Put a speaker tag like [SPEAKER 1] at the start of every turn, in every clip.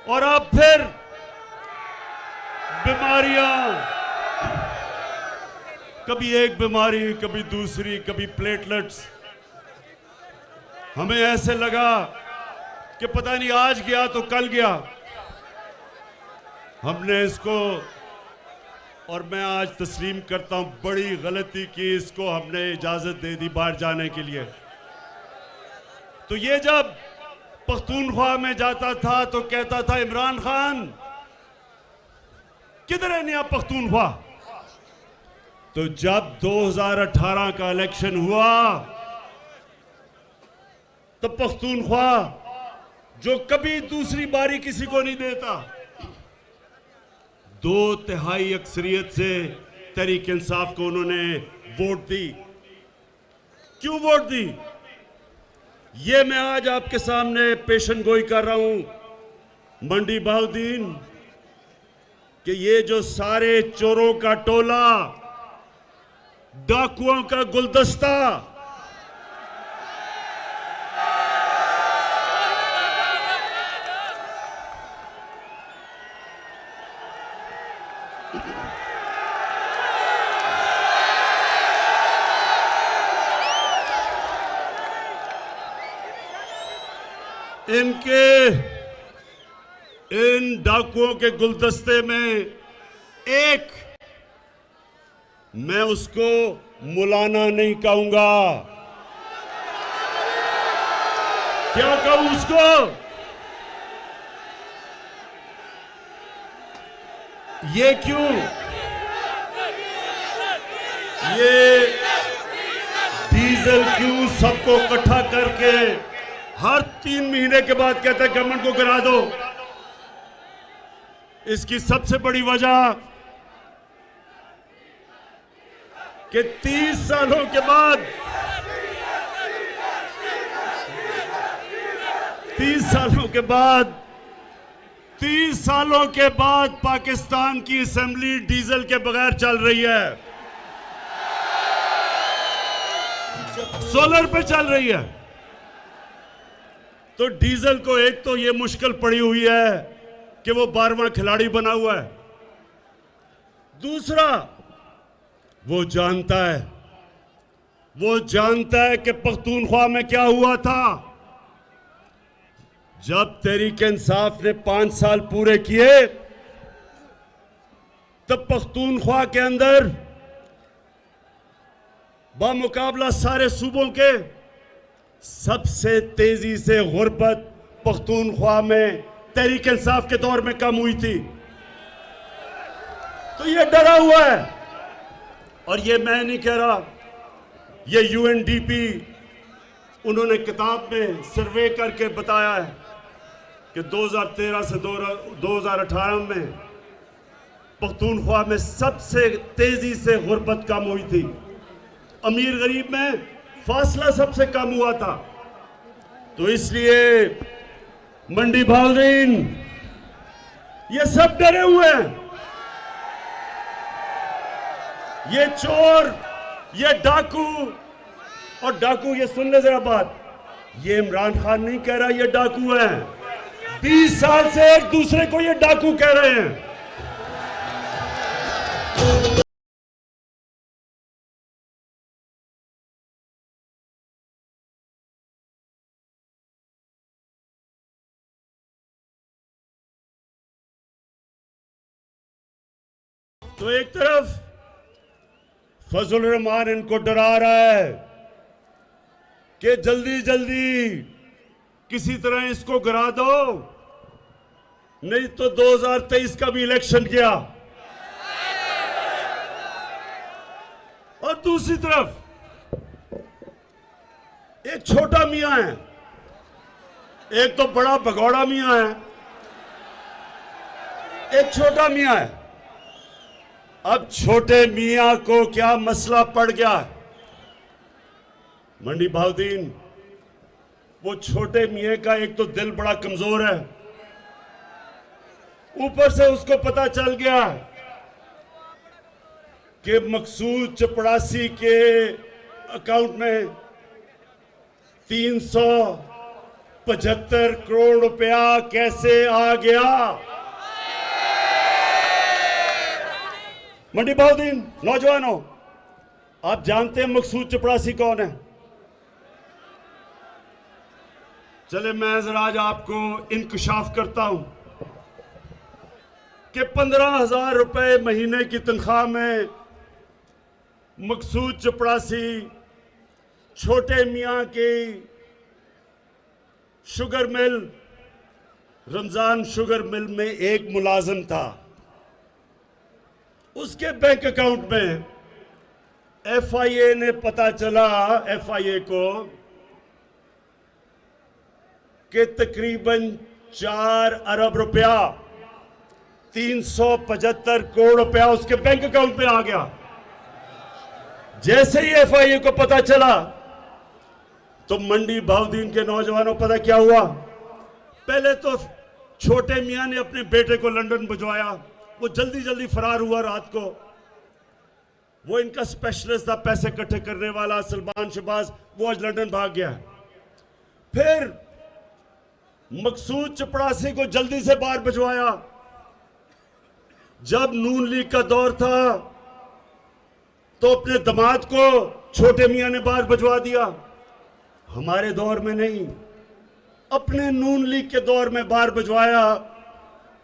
[SPEAKER 1] और अब फिर बीमारियां, कभी एक बीमारी, कभी दूसरी, कभी प्लेटलेट्स। हमें ऐसे लगा कि पता नहीं आज गया तो कल गया। हमने इसको, और मैं आज तस्लीम करता हूं, बड़ी गलती की। इसको हमने इजाजत दे दी बाहर जाने के लिए। तो ये जब पख्तूनख्वा में जाता था तो कहता था इमरान खान किधर है नया पख्तूनख्वा। तो जब 2018 का इलेक्शन हुआ तो पख्तूनख्वा, जो कभी दूसरी बारी किसी को नहीं देता, 2/3 अक्सरियत से तहरीक इंसाफ को उन्होंने वोट दी। क्यों वोट दी, ये मैं आज आपके सामने पेशन गोई कर रहा हूं मंडी बहाउद्दीन, कि ये जो सारे चोरों का टोला, डाकुओं का गुलदस्ता, इन डाकुओं के गुलदस्ते में एक, मैं उसको मुलाना नहीं कहूंगा। क्या कहूं उसको? ये क्यों? ये डीजल क्यों सबको इकट्ठा करके हर 3 महीने के बाद कहता है गवर्नमेंट को गिरा दो? इसकी सबसे बड़ी वजह कि 30 सालों के बाद 30 सालों के बाद 30 सालों के बाद पाकिस्तान की असेंबली डीजल के बगैर चल रही है, सोलर पे चल रही है। तो डीजल को एक तो ये मुश्किल पड़ी हुई है कि वो 12वां खिलाड़ी बना हुआ है। दूसरा, वो जानता है कि पख्तूनख्वा में क्या हुआ था। जब तहरीक इंसाफ ने 5 साल पूरे किए तब पख्तूनख्वा के अंदर बामुकाबला सारे सूबों के सबसे तेजी से गुर्बत पख्तूनख्वा में तहरीक इंसाफ के दौर में कम हुई थी। तो ये डरा हुआ है, और ये मैं नहीं कह रहा, ये यूएनडीपी उन्होंने किताब में सर्वे करके बताया है कि 2013 से 2018 में पख्तूनख्वा में सबसे तेजी से गुर्बत कम हुई थी। अमीर गरीब में फासला सबसे कम हुआ था। तो इसलिए मंडी बहाउद्दीन, ये सब डरे हुए हैं। ये चोर, ये डाकू, और डाकू, ये सुन ले जरा बात, ये इमरान खान नहीं कह रहा ये डाकू हैं। 20 साल से एक दूसरे को ये डाकू कह रहे हैं। तो एक तरफ फजल रहमान इनको डरा रहा है कि जल्दी जल्दी किसी तरह इसको गिरा दो, नहीं तो 2023 का भी इलेक्शन गया। और दूसरी तरफ एक छोटा मियां है, एक तो बड़ा भगौड़ा मियां है, एक छोटा मियां है। अब छोटे मियां को क्या मसला पड़ गया? मंडी बहाउद्दीन, वो छोटे मियां का एक तो दिल बड़ा कमजोर है, ऊपर से उसको पता चल गया कि मकसूद चपड़ासी के अकाउंट में 300 75 करोड़ रुपया कैसे आ गया? मंडी बहुद्दीन नौजवानों, आप जानते हैं मकसूद चपड़ासी कौन है? चले मैं जरा आज आपको इंकशाफ करता हूं कि 15,000 रुपए महीने की तनख्वाह में मकसूद चपड़ासी छोटे मियां की sugar mill, Ramzan sugar mill में एक मुलाजिम था। उसके बैंक अकाउंट में एफआईए ने पता चला, एफआईए को, कि तकरीबन 4 अरब रुपया 375 करोड़ रुपया उसके बैंक अकाउंट में आ गया। जैसे ही एफआईए को पता चला तो मंडी बहुद्दीन के नौजवानों, पता क्या हुआ? पहले तो छोटे मियां ने अपने बेटे को लंदन भिजवाया। वो जल्दी जल्दी फरार हुआ रात को। वो इनका स्पेशलिस्ट था, पैसे इकट्ठे करने वाला, सलमान शहबाज, वो आज लंदन भाग गया। फिर मकसूद चपड़ासी को जल्दी से बाहर भिजवाया। जब नून लीग का दौर था तो अपने दामाद को छोटे मियां ने बाहर भिजवा दिया। हमारे दौर में नहीं, अपने नून लीग के दौर में बाहर भिजवाया।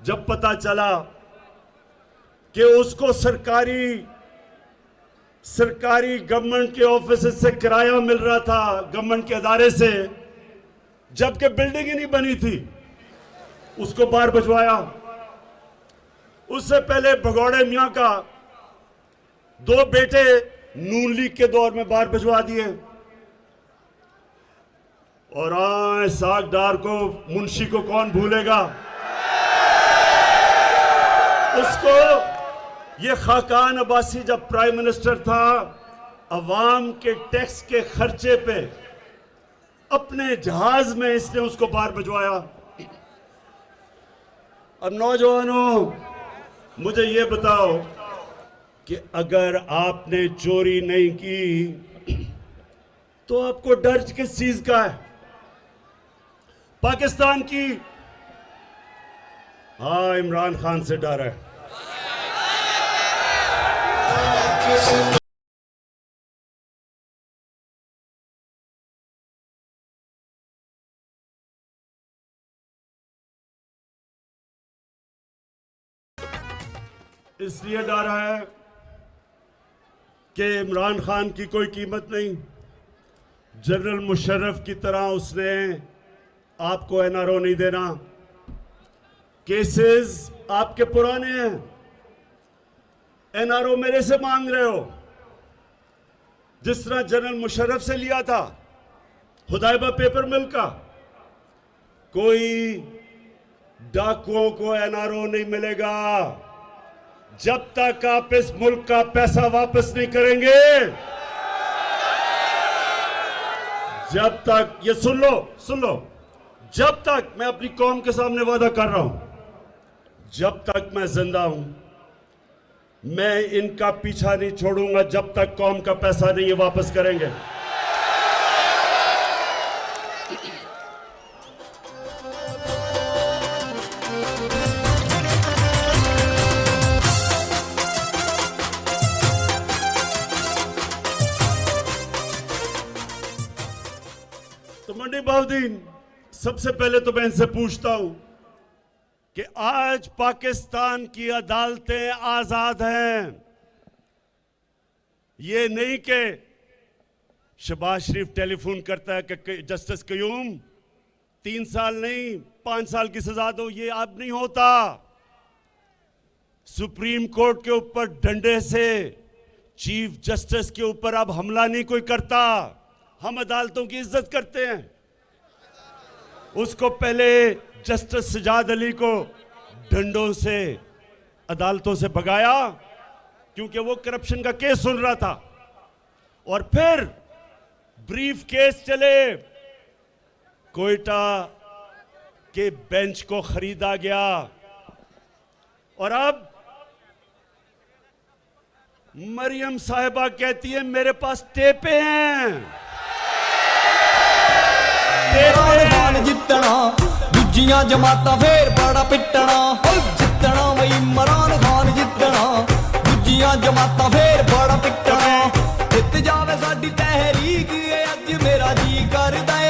[SPEAKER 1] जब पता चला कि उसको सरकारी गवर्नमेंट के ऑफिस से किराया मिल रहा था, गवर्नमेंट के अदारे से, जबकि बिल्डिंग ही नहीं बनी थी, उसको बाहर भिजवाया। उससे पहले भगौड़े मियां का 2 बेटे नून लीग के दौर में बाहर भिजवा दिए। और आए सागदार को, मुंशी को कौन भूलेगा? उसको ये खाकान अब्बासी जब प्राइम मिनिस्टर था, अवाम के टैक्स के खर्चे पे अपने जहाज में इसने उसको बाहर भिजवाया। अब नौजवानों, मुझे ये बताओ कि अगर आपने चोरी नहीं की तो आपको डर किस चीज का है? पाकिस्तान की, हाँ, इमरान खान से डर है। इसलिए डर है कि इमरान खान की कोई कीमत नहीं। जनरल मुशर्रफ की तरह उसने आपको एनआरओ नहीं देना। केसेस आपके पुराने हैं, एनआरओ मेरे से मांग रहे हो, जिस तरह जनरल मुशर्रफ से लिया था हुदैबा पेपर मिल का। कोई डाकुओं को एनआरओ नहीं मिलेगा जब तक आप इस मुल्क का पैसा वापस नहीं करेंगे। जब तक, ये सुन लो, जब तक, मैं अपनी कौम के सामने वादा कर रहा हूं, जब तक मैं जिंदा हूं, मैं इनका पीछा नहीं छोड़ूंगा जब तक कौम का पैसा नहीं ये वापस करेंगे। तो मंडी बहुद्दीन, सबसे पहले तो मैं इनसे पूछता हूं कि आज पाकिस्तान की अदालतें आजाद हैं। ये नहीं कि शहबाज शरीफ टेलीफोन करता है कि जस्टिस कयूम 3 साल नहीं 5 साल की सजा दो, ये अब नहीं होता। सुप्रीम कोर्ट के ऊपर डंडे से चीफ जस्टिस के ऊपर अब हमला नहीं कोई करता। हम अदालतों की इज्जत करते हैं। उसको पहले जस्टिस सजाद अली को डंडों से अदालतों से भगाया क्योंकि वो करप्शन का केस सुन रहा था, और फिर ब्रीफ केस चले, कोयटा के बेंच को खरीदा गया, और अब मरियम साहिबा कहती है मेरे पास टेपें हैं।
[SPEAKER 2] इमरान खान जितना दूजियां जमातां फिर बड़ा पिटना जितना वही इमरान खान जितना दूजियां जमातां फिर बड़ा पिटना जित जावे साडी तहरीक अज मेरा जी करदा ए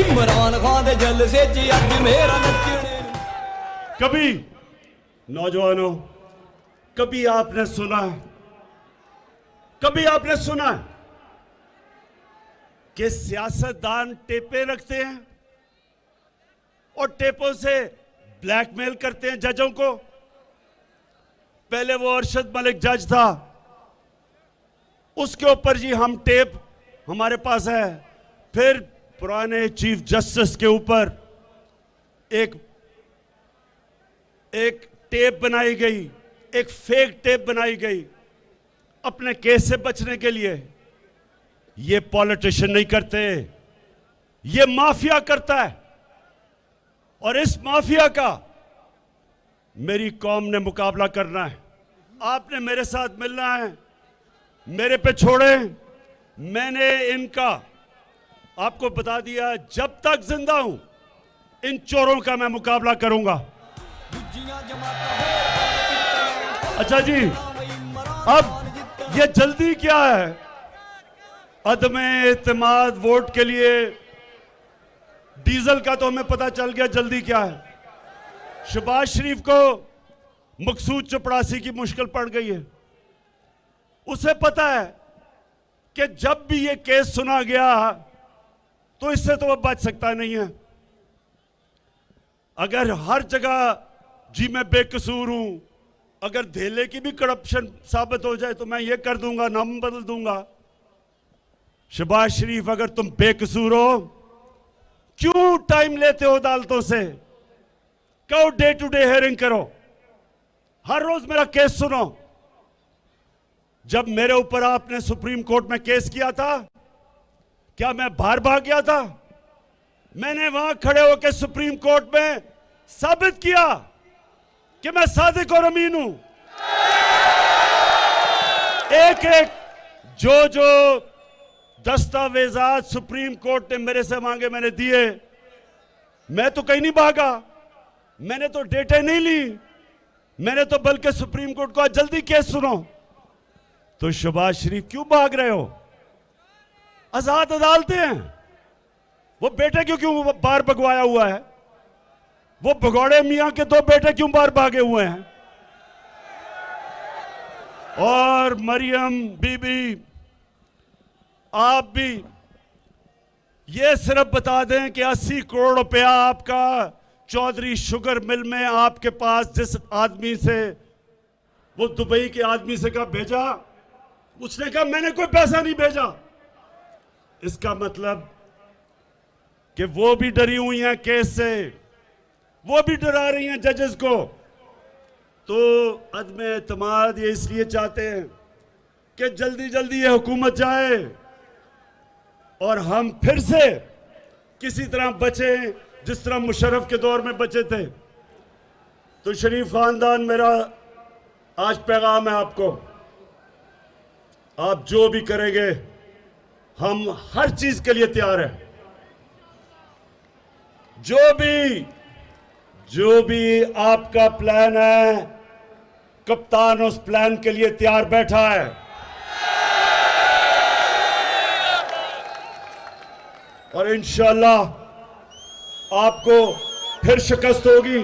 [SPEAKER 2] इमरान खान दे जलसे च अज मेरा नचने
[SPEAKER 1] कभी नौजवानों कभी आपने सुना कि सियासतदान टेपे रखते हैं और टेपों से ब्लैकमेल करते हैं जजों को। पहले वो अरशद मलिक जज था, उसके ऊपर जी हम टेप हमारे पास है। फिर पुराने चीफ जस्टिस के ऊपर एक टेप बनाई गई, एक फेक टेप बनाई गई अपने केस से बचने के लिए। ये पॉलिटिशियन नहीं करते, ये माफिया करता है। और इस माफिया का मेरी कौम ने मुकाबला करना है। आपने मेरे साथ मिलना है, मेरे पे छोड़े। मैंने इनका आपको बता दिया, जब तक जिंदा हूं इन चोरों का मैं मुकाबला करूंगा। अच्छा जी, अब ये जल्दी क्या है? अदमे एतमाद वोट के लिए डीजल का तो हमें पता चल गया, जल्दी क्या है? शहबाज शरीफ को मकसूद चपड़ासी की मुश्किल पड़ गई है। उसे पता है कि जब भी ये केस सुना गया तो इससे तो वह बच सकता नहीं है। अगर हर जगह जी मैं बेकसूर हूं, अगर धेले की भी करप्शन साबित हो जाए तो मैं ये कर दूंगा, नाम बदल दूंगा। शहबाज शरीफ, अगर तुम बेकसूर हो, क्यों टाइम लेते हो अदालतों से? कहो डे टू डे हियरिंग करो, हर रोज मेरा केस सुनो। जब मेरे ऊपर आपने सुप्रीम कोर्ट में केस किया था, क्या मैं बाहर भाग गया था? मैंने वहां खड़े होकर सुप्रीम कोर्ट में साबित किया कि मैं सादिक और अमीन हूं। एक एक जो दस्तावेजात सुप्रीम कोर्ट ने मेरे से मांगे मैंने दिए। मैं तो कहीं नहीं भागा, मैंने तो डेटे नहीं ली, मैंने तो बल्कि सुप्रीम कोर्ट को जल्दी केस सुनो। तो शहबाज शरीफ क्यों भाग रहे हो? आजाद अदालतें हैं। वो बेटे क्यों बाहर भगवाया हुआ है? वो भगौड़े मियां के दो बेटे क्यों बाहर भागे हुए हैं? और मरियम बीबी, आप भी ये सिर्फ बता दें कि 80 करोड़ रुपया आपका चौधरी शुगर मिल में आपके पास जिस आदमी से, वो दुबई के आदमी से कहा भेजा, उसने कहा मैंने कोई पैसा नहीं भेजा। इसका मतलब कि वो भी डरी हुई हैं केस से, वो भी डरा रही हैं जजेस को। तो अदम एतमाद ये इसलिए चाहते हैं कि जल्दी जल्दी ये हुकूमत जाए और हम फिर से किसी तरह बचे जिस तरह मुशर्रफ के दौर में बचे थे। तो शरीफ खानदान, मेरा आज पैगाम है आपको, आप जो भी करेंगे हम हर चीज के लिए तैयार हैं। जो भी आपका प्लान है, कप्तान उस प्लान के लिए तैयार बैठा है। और इंशाल्लाह आपको फिर शिकस्त होगी,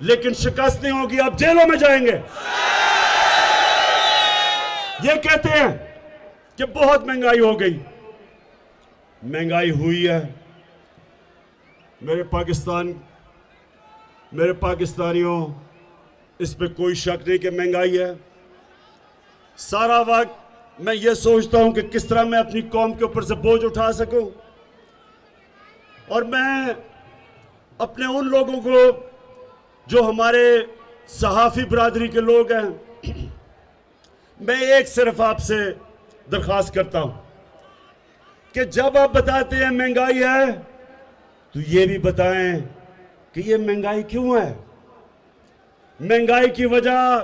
[SPEAKER 1] लेकिन शिकस्त नहीं होगी, आप जेलों में जाएंगे। ये कहते हैं कि बहुत महंगाई हो गई। महंगाई हुई है। मेरे पाकिस्तानियों, इस पे कोई शक नहीं कि महंगाई है। सारा वक्त मैं ये सोचता हूं कि किस तरह मैं अपनी कौम के ऊपर से बोझ उठा सकूं। और मैं अपने उन लोगों को जो हमारे सहाफ़ी बरादरी के लोग हैं, मैं एक सिर्फ आपसे दरख्वास्त करता हूं कि जब आप बताते हैं महंगाई है, तो ये भी बताएं कि ये महंगाई क्यों है। महंगाई की वजह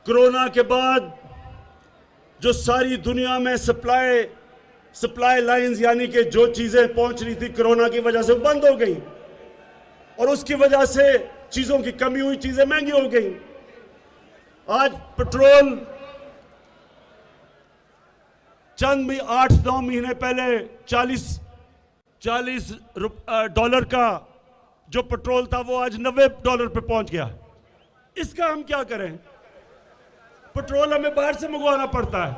[SPEAKER 1] कोरोना के बाद जो सारी दुनिया में सप्लाई सप्लाई लाइंस यानी कि जो चीजें पहुंच रही थी कोरोना की वजह से बंद हो गई और उसकी वजह से चीजों की कमी हुई, चीजें महंगी हो गई। आज पेट्रोल चंद में 8-9 महीने पहले 40 डॉलर का जो पेट्रोल था वो आज $90 पे पहुंच गया। इसका हम क्या करें? पेट्रोल हमें बाहर से मंगवाना पड़ता है।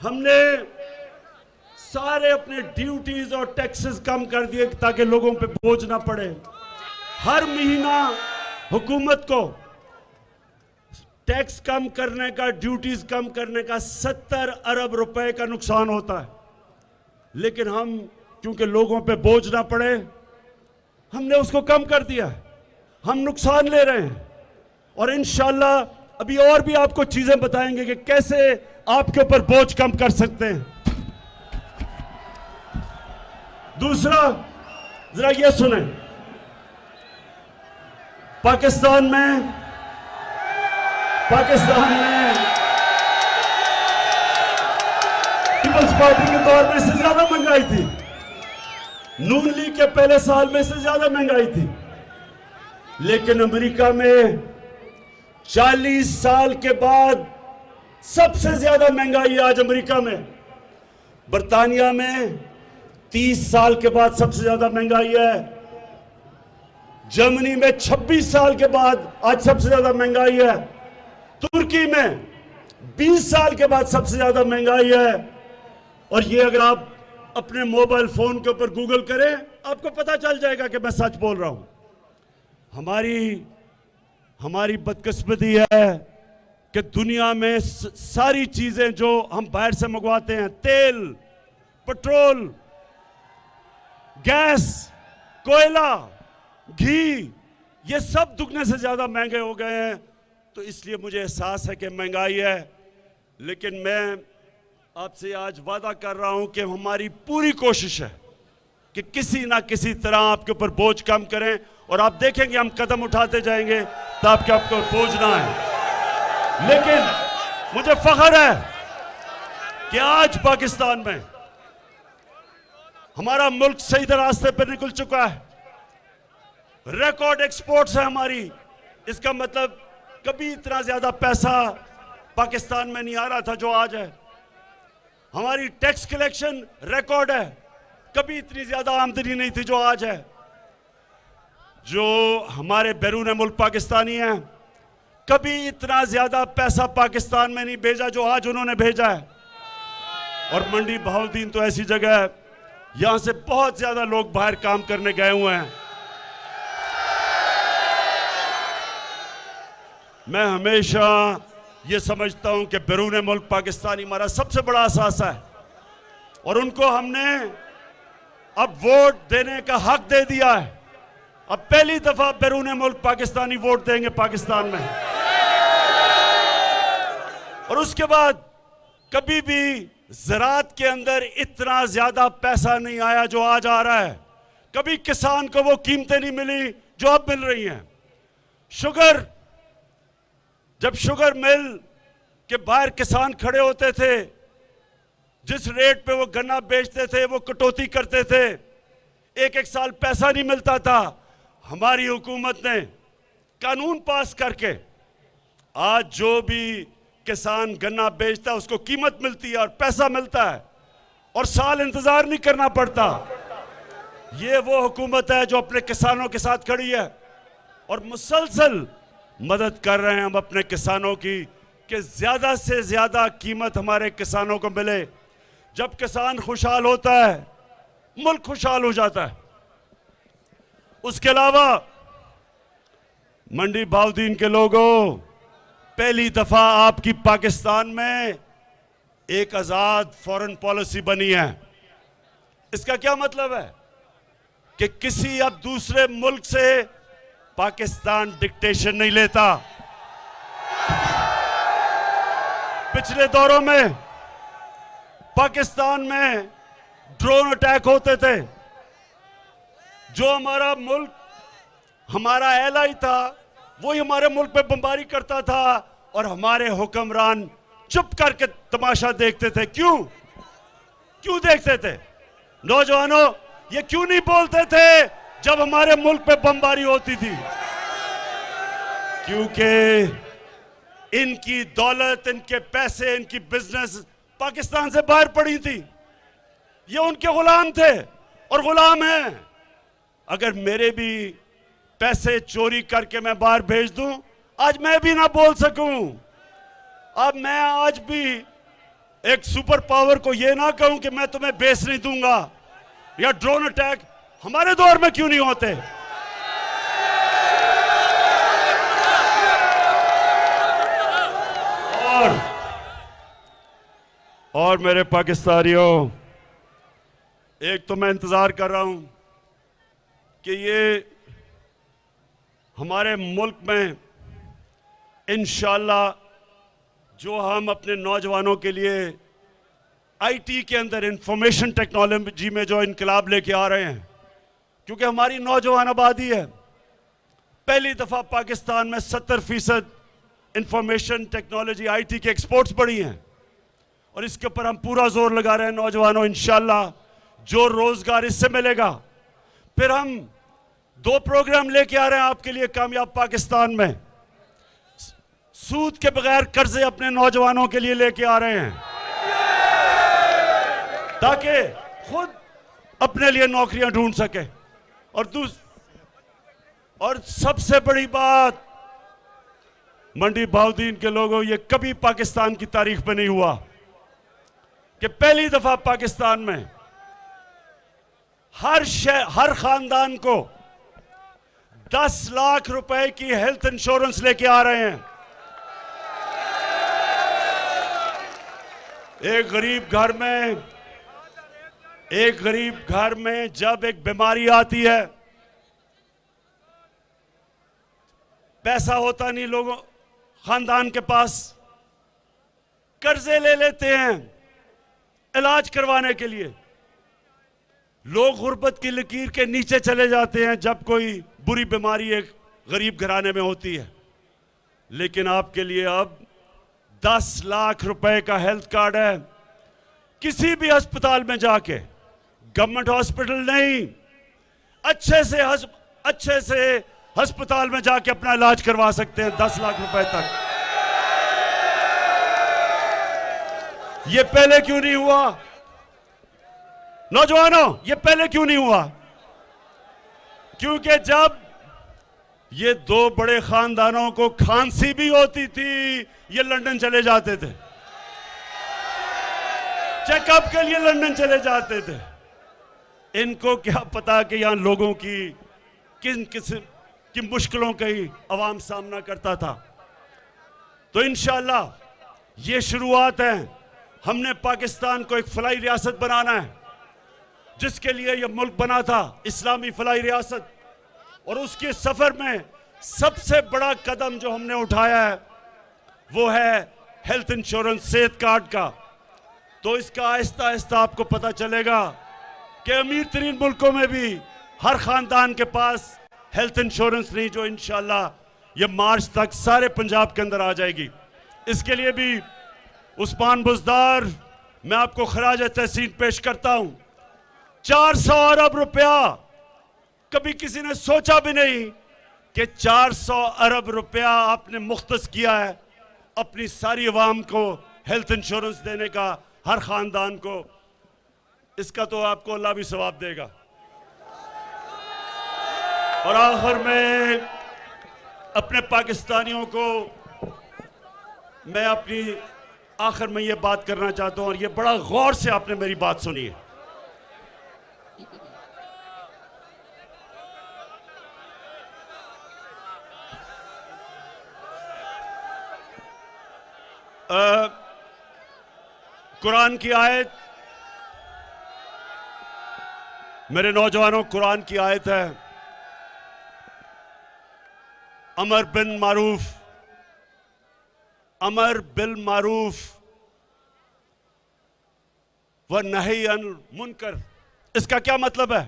[SPEAKER 1] हमने सारे अपने ड्यूटीज और टैक्सेस कम कर दिए ताकि लोगों पे बोझ ना पड़े। हर महीना हुकूमत को टैक्स कम करने का, ड्यूटीज कम करने का 70 अरब रुपए का नुकसान होता है, लेकिन हम क्योंकि लोगों पे बोझ ना पड़े हमने उसको कम कर दिया। हम नुकसान ले रहे हैं और इंशाल्लाह अभी और भी आपको चीजें बताएंगे कि कैसे आपके ऊपर बोझ कम कर सकते हैं। दूसरा, जरा ये सुने, पाकिस्तान में पीपल्स पार्टी के दौर में इससे ज्यादा महंगाई थी, नून लीग के पहले साल में इससे ज्यादा महंगाई थी, लेकिन अमेरिका में 40 साल के बाद सबसे ज्यादा महंगाई आज अमेरिका में। बर्तानिया में 30 साल के बाद सबसे ज्यादा महंगाई है। जर्मनी में 26 साल के बाद आज सबसे ज्यादा महंगाई है। तुर्की में 20 साल के बाद सबसे ज्यादा महंगाई है। और ये अगर आप अपने मोबाइल फोन के ऊपर गूगल करें आपको पता चल जाएगा कि मैं सच बोल रहा हूं। हमारी बदकिस्मती है कि दुनिया में सारी चीजें जो हम बाहर से मंगवाते हैं, तेल, पेट्रोल, गैस, कोयला, घी, ये सब दुगने से ज्यादा महंगे हो गए हैं। तो इसलिए मुझे एहसास है कि महंगाई है, लेकिन मैं आपसे आज वादा कर रहा हूं कि हमारी पूरी कोशिश है कि किसी ना किसी तरह आपके ऊपर बोझ कम करें और आप देखेंगे हम कदम उठाते जाएंगे तो आपके ऊपर बोझ ना आए। लेकिन मुझे फख्र है कि आज पाकिस्तान में हमारा मुल्क सही रास्ते पर निकल चुका है। रिकॉर्ड एक्सपोर्ट्स है हमारी। इसका मतलब कभी इतना ज्यादा पैसा पाकिस्तान में नहीं आ रहा था जो आज है। हमारी टैक्स कलेक्शन रिकॉर्ड है, कभी इतनी ज्यादा आमदनी नहीं थी जो आज है। जो हमारे बैरून मुल्क पाकिस्तानी हैं, कभी इतना ज्यादा पैसा पाकिस्तान में नहीं भेजा जो आज उन्होंने भेजा है। और मंडी बहाउद्दीन तो ऐसी जगह है, यहां से बहुत ज्यादा लोग बाहर काम करने गए हुए हैं। मैं हमेशा ये समझता हूं कि बैरून मुल्क पाकिस्तानी हमारा सबसे बड़ा असासा है और उनको हमने अब वोट देने का हक दे दिया है। अब पहली दफा बैरून मुल्क पाकिस्तानी वोट देंगे पाकिस्तान में। और उसके बाद कभी भी ज़राअत के अंदर इतना ज्यादा पैसा नहीं आया जो आज आ रहा है। कभी किसान को वो कीमतें नहीं मिली जो अब मिल रही हैं। शुगर, जब शुगर मिल के बाहर किसान खड़े होते थे, जिस रेट पे वो गन्ना बेचते थे वो कटौती करते थे, एक साल पैसा नहीं मिलता था। हमारी हुकूमत ने कानून पास करके आज जो भी किसान गन्ना बेचता है उसको कीमत मिलती है और पैसा मिलता है और साल इंतजार नहीं करना पड़ता। ये वो हुकूमत है जो अपने किसानों के साथ खड़ी है और मुसलसल मदद कर रहे हैं हम अपने किसानों की कि ज्यादा से ज्यादा कीमत हमारे किसानों को मिले। जब किसान खुशहाल होता है मुल्क खुशहाल हो जाता है। उसके अलावा मंडी बहाउद्दीन के लोगों, पहली दफा आपकी पाकिस्तान में एक आजाद फॉरेन पॉलिसी बनी है। इसका क्या मतलब है कि किसी अब दूसरे मुल्क से पाकिस्तान डिक्टेशन नहीं लेता। पिछले दौरों में पाकिस्तान में ड्रोन अटैक होते थे, जो हमारा मुल्क, हमारा एलाई था, वही हमारे मुल्क पे बमबारी करता था और हमारे हुक्मरान चुप करके तमाशा देखते थे। क्यों? क्यों देखते थे? नौजवानों, ये क्यों नहीं बोलते थे जब हमारे मुल्क पे बमबारी होती थी? क्योंकि इनकी दौलत, इनके पैसे, इनकी बिजनेस पाकिस्तान से बाहर पड़ी थी। ये उनके गुलाम थे और गुलाम हैं। अगर मेरे भी पैसे चोरी करके मैं बाहर भेज दूं, आज मैं भी ना बोल सकूं। अब मैं आज भी एक सुपर पावर को ये ना कहूं कि मैं तुम्हें बेच नहीं दूंगा, या ड्रोन अटैक हमारे दौर में क्यों नहीं होते? और मेरे पाकिस्तानियों, एक तो मैं इंतजार कर रहा हूं कि ये हमारे मुल्क में इंशाअल्लाह जो हम अपने नौजवानों के लिए आईटी के अंदर, इंफॉर्मेशन टेक्नोलॉजी में जो इनकलाब लेके आ रहे हैं, क्योंकि हमारी नौजवान आबादी है। पहली दफा पाकिस्तान में 70% इंफॉर्मेशन टेक्नोलॉजी, आईटी के एक्सपोर्ट्स बढ़ी हैं और इसके ऊपर हम पूरा जोर लगा रहे हैं। नौजवानों, इंशाअल्लाह जो रोजगार इससे मिलेगा, फिर हम 2 प्रोग्राम लेके आ रहे हैं आपके लिए कामयाब पाकिस्तान में। सूद के बगैर कर्जे अपने नौजवानों के लिए लेके आ रहे हैं ताकि खुद अपने लिए नौकरियां ढूंढ सके। और सबसे बड़ी बात, मंडी बहाउद्दीन के लोगों, ये कभी पाकिस्तान की तारीख में नहीं हुआ कि पहली दफा पाकिस्तान में हर खानदान को 10 लाख रुपए की हेल्थ इंश्योरेंस लेके आ रहे हैं। एक गरीब घर में जब एक बीमारी आती है, पैसा होता नहीं लोगों खानदान के पास, कर्जे ले लेते हैं इलाज करवाने के लिए। लोग गुर्बत की लकीर के नीचे चले जाते हैं जब कोई बुरी बीमारी एक गरीब घराने में होती है। लेकिन आपके लिए अब 10 लाख रुपए का हेल्थ कार्ड है। किसी भी अस्पताल में जाके, गवर्नमेंट हॉस्पिटल नहीं, अच्छे से अस्पताल में जाके अपना इलाज करवा सकते हैं 10 लाख रुपए तक। ये पहले क्यों नहीं हुआ? नौजवानों, ये पहले क्यों नहीं हुआ? क्योंकि जब ये 2 बड़े खानदानों को खांसी भी होती थी, ये लंदन चले जाते थे, चेकअप के लिए लंदन चले जाते थे। इनको क्या पता कि यहां लोगों की किन किस्म की मुश्किलों का ही अवाम सामना करता था। तो इंशाअल्लाह ये शुरुआत है। हमने पाकिस्तान को एक फलाई रियासत बनाना है, जिसके लिए यह मुल्क बना था, इस्लामी फलाई रियासत। और उसके सफर में सबसे बड़ा कदम जो हमने उठाया है वो है हेल्थ इंश्योरेंस, सेहत कार्ड का। तो इसका आहिस्ता आहिस्ता आपको पता चलेगा कि अमीर तरीन मुल्कों में भी हर खानदान के पास हेल्थ इंश्योरेंस नहीं, जो इंशाअल्लाह ये मार्च तक सारे पंजाब के अंदर आ जाएगी। इसके लिए भी उस्मान बुज़दार, मैं आपको खराज तहसीन पेश करता हूं। 400 अरब रुपया, कभी किसी ने सोचा भी नहीं कि 400 अरब रुपया आपने मुख्तस किया है अपनी सारी अवाम को हेल्थ इंश्योरेंस देने का, हर खानदान को। इसका तो आपको अल्लाह भी सवाब देगा। और आखिर में अपने पाकिस्तानियों को मैं अपनी आखिर में ये बात करना चाहता हूं, और ये बड़ा गौर से आपने मेरी बात सुनी है। कुरान की आयत, मेरे नौजवानों, कुरान की आयत है, अमर बिल मारूफ व नही अनिल मुनकर। इसका क्या मतलब है?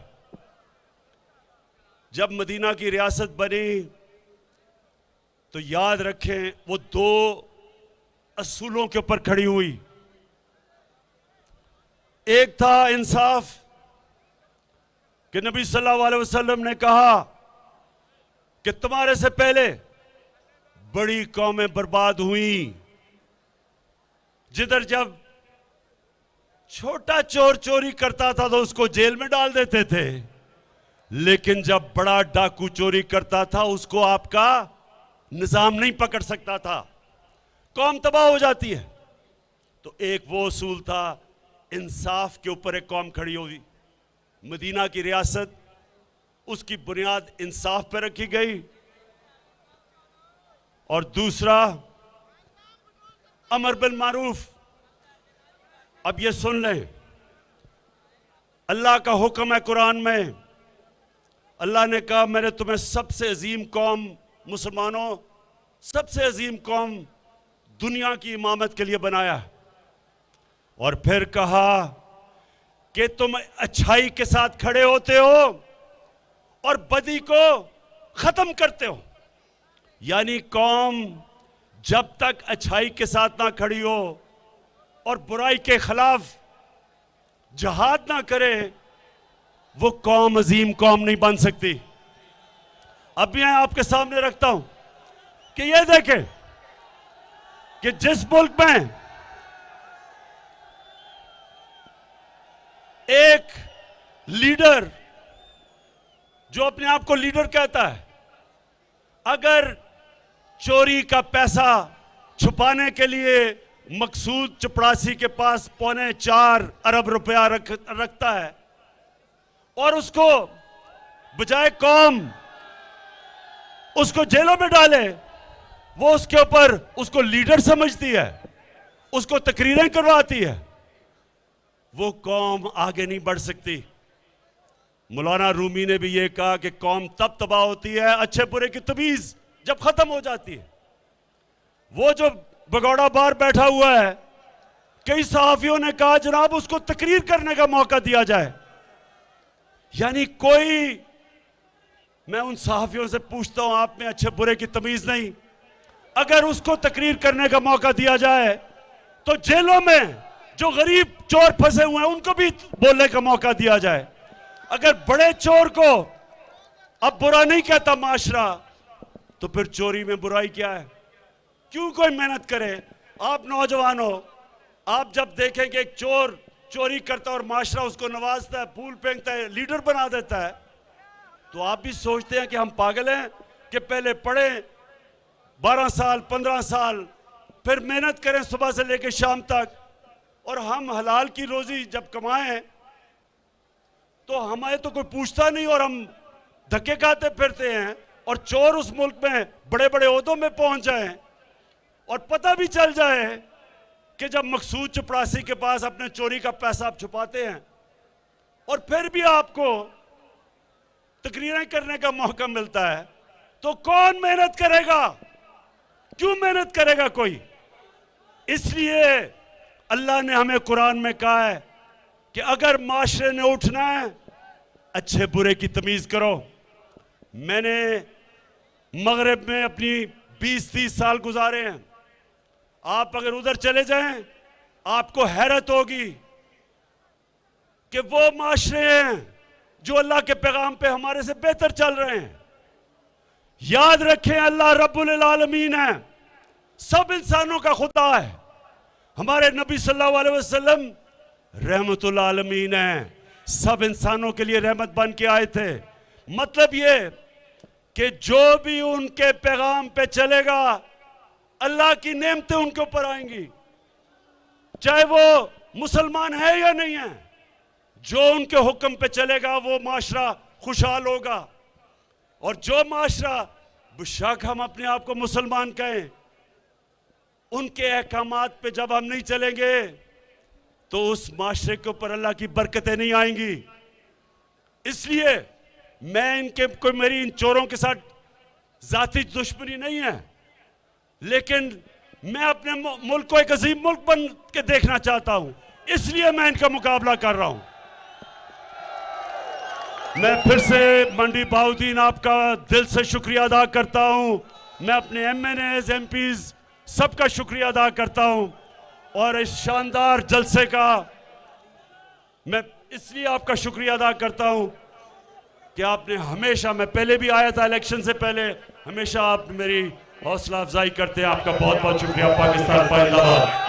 [SPEAKER 1] जब मदीना की रियासत बनी तो याद रखें वो 2 असूलों के ऊपर खड़ी हुई। एक था इंसाफ कि नबी सल्लल्लाहु अलैहि वसल्लम ने कहा कि तुम्हारे से पहले बड़ी कौमें बर्बाद हुई, जिधर जब छोटा चोर चोरी करता था तो उसको जेल में डाल देते थे, लेकिन जब बड़ा डाकू चोरी करता था उसको आपका निजाम नहीं पकड़ सकता था, कौम तबाह हो जाती है। तो एक वो उसूल था, इंसाफ के ऊपर एक कौम खड़ी हुई। मदीना की रियासत, उसकी बुनियाद इंसाफ पर रखी गई। और दूसरा, अमर बिल मारूफ। अब ये सुन लें, अल्लाह का हुक्म है कुरान में। अल्लाह ने कहा मैंने तुम्हें सबसे अजीम कौम, मुसलमानों सबसे अजीम कौम दुनिया की इमामत के लिए बनाया। और फिर कहा कि तुम अच्छाई के साथ खड़े होते हो और बदी को खत्म करते हो। यानी कौम जब तक अच्छाई के साथ ना खड़ी हो और बुराई के खिलाफ जहाद ना करे, वो कौम अजीम कौम नहीं बन सकती। अब मैं आपके सामने रखता हूं कि ये देखें कि जिस मुल्क में एक लीडर जो अपने आप को लीडर कहता है, अगर चोरी का पैसा छुपाने के लिए मकसूद चपरासी के पास 4.25 अरब रुपया रखता है और उसको बजाय कौम उसको जेलों में डाले, वो उसके ऊपर उसको लीडर समझती है, उसको तकरीरें करवाती है, वो कौम आगे नहीं बढ़ सकती। मौलाना रूमी ने भी ये कहा कि कौम तब तबाह होती है अच्छे बुरे की तमीज जब खत्म हो जाती है। वो जो भगौड़ा बार बैठा हुआ है, कई सहाफियों ने कहा जनाब उसको तकरीर करने का मौका दिया जाए। यानी कोई, मैं उन सहाफियों से पूछता हूं आप में अच्छे बुरे की तमीज नहीं, अगर उसको तकरीर करने का मौका दिया जाए तो जेलों में जो गरीब चोर फंसे हुए हैं उनको भी बोलने का मौका दिया जाए। अगर बड़े चोर को अब बुरा नहीं कहता माशरा, तो फिर चोरी में बुराई क्या है? क्यों कोई मेहनत करे? आप नौजवानों, आप जब देखेंगे एक चोर चोरी करता और माशरा उसको नवाजता है, फूल फेंकता है, लीडर बना देता है, तो आप भी सोचते हैं कि हम पागल हैं कि पहले पढ़े 12 साल 15 साल, फिर मेहनत करें सुबह से लेकर शाम तक, और हम हलाल की रोजी जब कमाएं तो हमें तो कोई पूछता नहीं और हम धक्के खाते फिरते हैं। और चोर उस मुल्क में बड़े बड़े ओहदों में पहुंच जाएं और पता भी चल जाए कि जब मकसूद चपरासी के पास अपने चोरी का पैसा आप छुपाते हैं और फिर भी आपको तकरीरें करने का मौका मिलता है, तो कौन मेहनत करेगा? क्यों मेहनत करेगा कोई? इसलिए अल्लाह ने हमें कुरान में कहा है कि अगर माशरे ने उठना है, अच्छे बुरे की तमीज करो। मैंने मगरिब में अपनी 20-30 साल गुजारे हैं। आप अगर उधर चले जाएं, आपको हैरत होगी कि वो माशरे हैं जो अल्लाह के पैगाम पे हमारे से बेहतर चल रहे हैं। याद रखें, अल्लाह रब्बुल आलमीन है, सब इंसानों का खुदा है। हमारे नबी सल्लल्लाहु अलैहि वसल्लम रहमतुल आलमीन है, सब इंसानों के लिए रहमत बन के आए थे। मतलब ये कि जो भी उनके पैगाम पे चलेगा, अल्लाह की नेमतें उनके ऊपर आएंगी, चाहे वो मुसलमान है या नहीं है। जो उनके हुक्म पे चलेगा वो माशरा खुशहाल होगा। और जो माशरा, बेशक हम अपने आप को मुसलमान कहें, उनके अहकामात पे जब हम नहीं चलेंगे तो उस माशरे के ऊपर अल्लाह की बरकतें नहीं आएंगी। इसलिए मेरी इन चोरों के साथ जाती दुश्मनी नहीं है, लेकिन मैं अपने मुल्क को एक अजीम मुल्क बन के देखना चाहता हूं, इसलिए मैं इनका मुकाबला कर रहा हूं। मैं फिर से मंडी बहाउद्दीन आपका दिल से शुक्रिया अदा करता हूं। मैं अपने MNAs, MPs सबका शुक्रिया अदा करता हूं और इस शानदार जलसे का मैं इसलिए आपका शुक्रिया अदा करता हूं कि आपने हमेशा, मैं पहले भी आया था इलेक्शन से पहले, हमेशा आप मेरी हौसला अफजाई करते हैं। आपका बहुत बहुत शुक्रिया। पाकिस्तान जिंदाबाद।